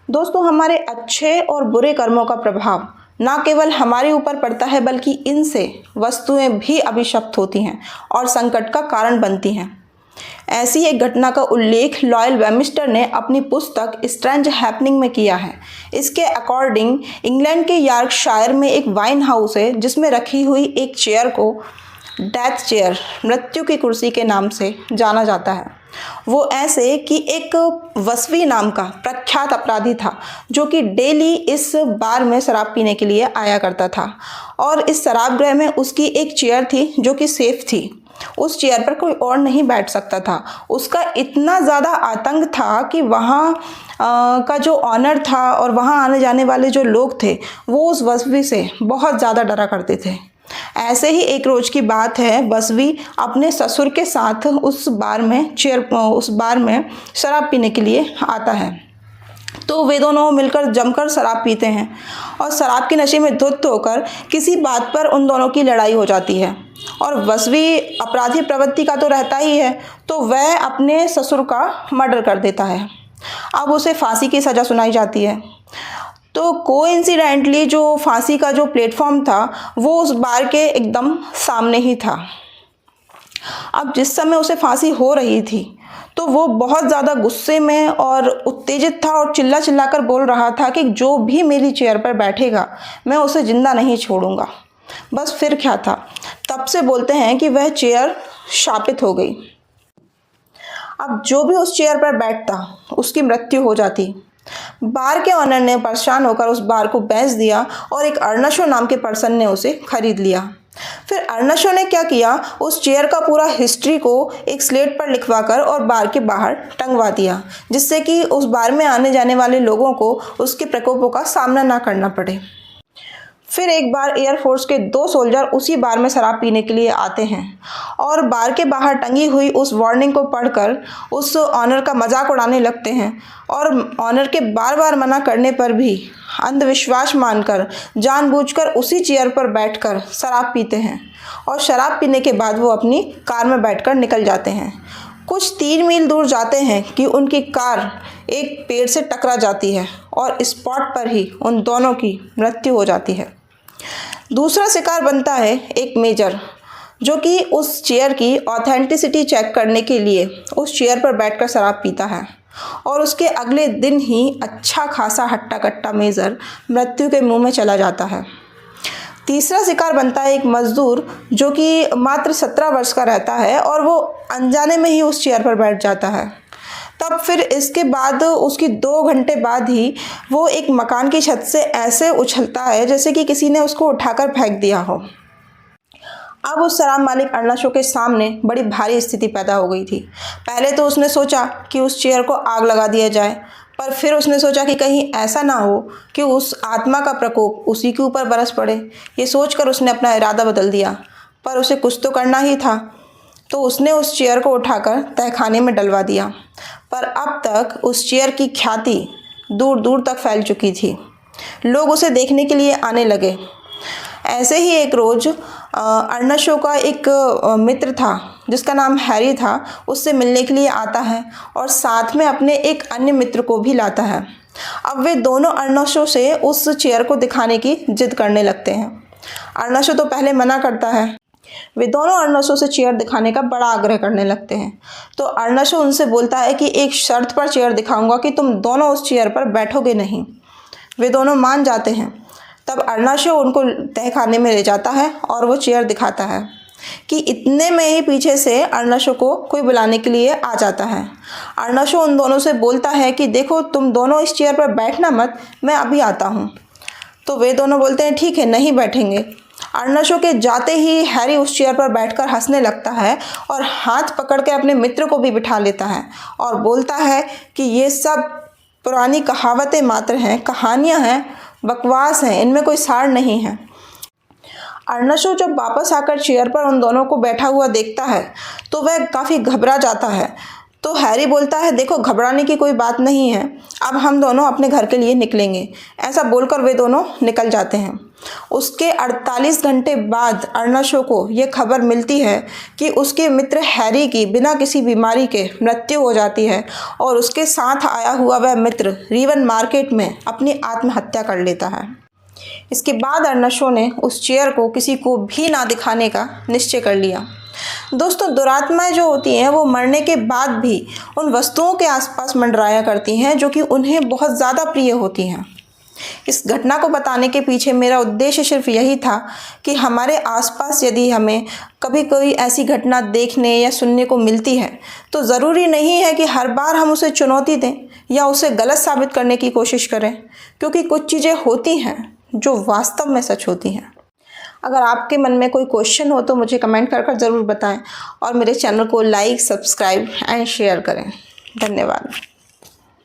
दोस्तों, हमारे अच्छे और बुरे कर्मों का प्रभाव ना केवल हमारे ऊपर पड़ता है बल्कि इनसे वस्तुएं भी अभिशप्त होती हैं और संकट का कारण बनती हैं। ऐसी एक घटना का उल्लेख लॉयल वेमिस्टर ने अपनी पुस्तक स्ट्रेंज हैपनिंग में किया है। इसके अकॉर्डिंग इंग्लैंड के यॉर्कशायर में एक वाइन हाउस है जिसमें रखी हुई एक चेयर को डेथ चेयर, मृत्यु की कुर्सी के नाम से जाना जाता है। वो ऐसे कि एक वसवी नाम का प्रख्यात अपराधी था जो कि डेली इस बार में शराब पीने के लिए आया करता था और इस शराब गृह में उसकी एक चेयर थी जो कि सेफ थी। उस चेयर पर कोई और नहीं बैठ सकता था। उसका इतना ज़्यादा आतंक था कि वहाँ का जो ऑनर था और वहाँ आने जाने वाले जो लोग थे वो उस वसवी से बहुत ज़्यादा डरा करते थे। ऐसे ही एक रोज की बात है, बसवी अपने ससुर के साथ उस बार में शराब पीने के लिए आता है। तो वे दोनों मिलकर जमकर शराब पीते हैं और शराब के नशे में धुत होकर किसी बात पर उन दोनों की लड़ाई हो जाती है। और बसवी अपराधी प्रवृत्ति का तो रहता ही है, तो वह अपने ससुर का मर्डर कर देता है। अब उसे फांसी की सज़ा सुनाई जाती है। तो कोइंसिडेंटली जो फांसी का जो प्लेटफॉर्म था वो उस बार के एकदम सामने ही था। अब जिस समय उसे फांसी हो रही थी तो वो बहुत ज़्यादा गुस्से में और उत्तेजित था और चिल्ला चिल्ला कर बोल रहा था कि जो भी मेरी चेयर पर बैठेगा मैं उसे ज़िंदा नहीं छोड़ूंगा। बस फिर क्या था, तब से बोलते हैं कि वह चेयर शापित हो गई। अब जो भी उस चेयर पर बैठता उसकी मृत्यु हो जाती। बार के ऑनर ने परेशान होकर उस बार को बेच दिया और एक अर्नशो नाम के पर्सन ने उसे खरीद लिया। फिर अर्नशो ने क्या किया, उस चेयर का पूरा हिस्ट्री को एक स्लेट पर लिखवाकर और बार के बाहर टंगवा दिया, जिससे कि उस बार में आने जाने वाले लोगों को उसके प्रकोपों का सामना ना करना पड़े। फिर एक बार एयरफोर्स के 2 सोल्जर उसी बार में शराब पीने के लिए आते हैं और बार के बाहर टंगी हुई उस वार्निंग को पढ़कर उस ऑनर का मजाक उड़ाने लगते हैं और ऑनर के बार बार मना करने पर भी अंधविश्वास मानकर जानबूझकर उसी चेयर पर बैठकर शराब पीते हैं और शराब पीने के बाद वो अपनी कार में बैठकर निकल जाते हैं। कुछ 3 मील दूर जाते हैं कि उनकी कार एक पेड़ से टकरा जाती है और स्पॉट पर ही उन दोनों की मृत्यु हो जाती है। दूसरा शिकार बनता है एक मेजर, जो कि उस चेयर की ऑथेंटिसिटी चेक करने के लिए उस चेयर पर बैठकर शराब पीता है और उसके अगले दिन ही अच्छा खासा हट्टा कट्टा मेजर मृत्यु के मुंह में चला जाता है। तीसरा शिकार बनता है एक मजदूर जो कि मात्र 17 वर्ष का रहता है और वो अनजाने में ही उस चेयर पर बैठ जाता है। तब फिर इसके बाद उसकी 2 घंटे बाद ही वो एक मकान की छत से ऐसे उछलता है जैसे कि किसी ने उसको उठाकर फेंक दिया हो। अब उस शराब मालिक अर्नशो के सामने बड़ी भारी स्थिति पैदा हो गई थी। पहले तो उसने सोचा कि उस चेयर को आग लगा दिया जाए, पर फिर उसने सोचा कि कहीं ऐसा ना हो कि उस आत्मा का प्रकोप उसी के ऊपर बरस पड़े। ये सोचकर उसने अपना इरादा बदल दिया, पर उसे कुछ तो करना ही था। तो उसने उस चेयर को उठाकर तहखाने में डलवा दिया। पर अब तक उस चेयर की ख्याति दूर दूर तक फैल चुकी थी। लोग उसे देखने के लिए आने लगे। ऐसे ही एक रोज़ अर्नशो का एक मित्र था जिसका नाम हैरी था, उससे मिलने के लिए आता है और साथ में अपने एक अन्य मित्र को भी लाता है। अब वे दोनों अर्नशो से उस चेयर को दिखाने की जिद करने लगते हैं। अर्नशो तो पहले मना करता है। वे दोनों अर्नशो से चेयर दिखाने का बड़ा आग्रह करने लगते हैं। तो अर्नशो उनसे बोलता है कि एक शर्त पर चेयर दिखाऊंगा कि तुम दोनों उस चेयर पर बैठोगे नहीं। वे दोनों मान जाते हैं। तब अर्नशो उनको तहखाने में ले जाता है और वो चेयर दिखाता है कि इतने में ही पीछे से अर्नशो को कोई बुलाने के लिए आ जाता है। अर्नशो उन दोनों से बोलता है कि देखो, तुम दोनों इस चेयर पर बैठना मत, मैं अभी आता हूँ। तो वे दोनों बोलते हैं ठीक है, नहीं बैठेंगे। अर्नशो के जाते ही हैरी उस चेयर पर बैठकर हंसने लगता है और हाथ पकड़ के अपने मित्र को भी बिठा लेता है और बोलता है कि ये सब पुरानी कहावतें मात्र हैं, कहानियाँ हैं, बकवास हैं, इनमें कोई सार नहीं है। अर्नशो जब वापस आकर चेयर पर उन दोनों को बैठा हुआ देखता है तो वह काफ़ी घबरा जाता है। तो हैरी बोलता है, देखो घबराने की कोई बात नहीं है, अब हम दोनों अपने घर के लिए निकलेंगे। ऐसा बोलकर वे दोनों निकल जाते हैं। उसके 48 घंटे बाद अर्नशो को ये खबर मिलती है कि उसके मित्र हैरी की बिना किसी बीमारी के मृत्यु हो जाती है और उसके साथ आया हुआ वह मित्र रिवन मार्केट में अपनी आत्महत्या कर लेता है। इसके बाद अर्नशो ने उस चेयर को किसी को भी ना दिखाने का निश्चय कर लिया। दोस्तों, दुरात्माएं जो होती हैं वो मरने के बाद भी उन वस्तुओं के आसपास मंडराया करती हैं जो कि उन्हें बहुत ज़्यादा प्रिय होती हैं। इस घटना को बताने के पीछे मेरा उद्देश्य सिर्फ यही था कि हमारे आसपास यदि हमें कभी कोई ऐसी घटना देखने या सुनने को मिलती है तो ज़रूरी नहीं है कि हर बार हम उसे चुनौती दें या उसे गलत साबित करने की कोशिश करें, क्योंकि कुछ चीज़ें होती हैं जो वास्तव में सच होती हैं। अगर आपके मन में कोई क्वेश्चन हो तो मुझे कमेंट कर ज़रूर बताएं और मेरे चैनल को लाइक, सब्सक्राइब एंड शेयर करें। धन्यवाद।